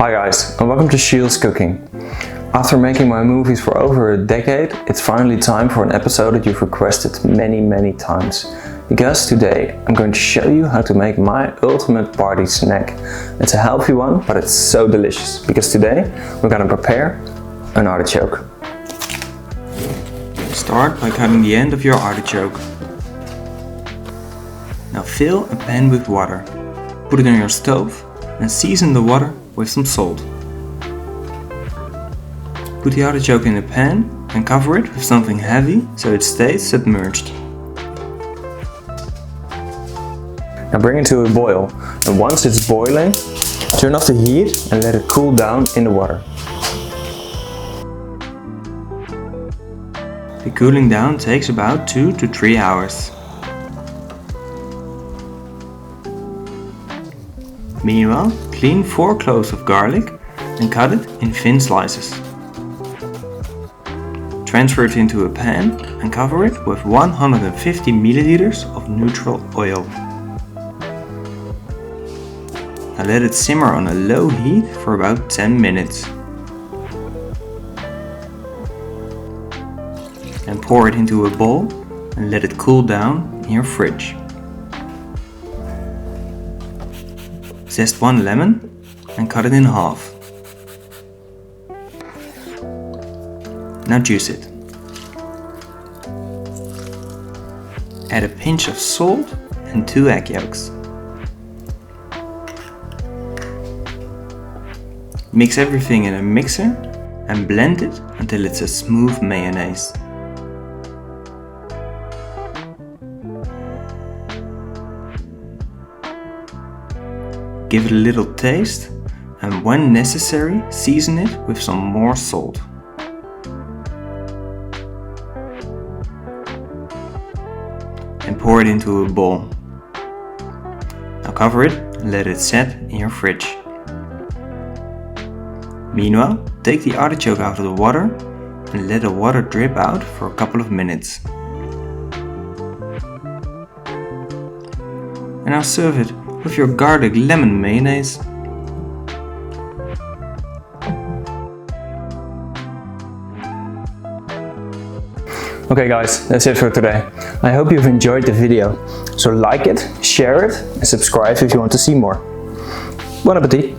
Hi guys, and welcome to Julie's Cooking. After making my movies for over a decade, it's finally time for an episode that you've requested many times. Because today I'm going to show you how to make my ultimate party snack. It's a healthy one, but it's so delicious. Because today we're going to prepare an artichoke. Start by cutting the end of your artichoke. Now fill a pan with water. Put it on your stove and season the water with some salt. Put the artichoke in a pan and cover it with something heavy so it stays submerged. Now bring it to a boil, and once it's boiling, turn off the heat and let it cool down in the water. The cooling down takes about 2 to 3 hours. Meanwhile, clean 4 cloves of garlic and cut it in thin slices. Transfer it into a pan and cover it with 150 milliliters of neutral oil. Now let it simmer on a low heat for about 10 minutes. Then pour it into a bowl and let it cool down in your fridge. Zest 1 lemon and cut it in half. Now juice it. Add a pinch of salt and 2 egg yolks. Mix everything in a mixer and blend it until it's a smooth mayonnaise. Give it a little taste and when necessary season it with some more salt. And pour it into a bowl. Now cover it and let it set in your fridge. Meanwhile, take the artichoke out of the water and let the water drip out for a couple of minutes. And now serve it with your garlic lemon mayonnaise. Okay guys, that's it for today. I hope you've enjoyed the video. So like it, share it and subscribe if you want to see more. Bon appetit!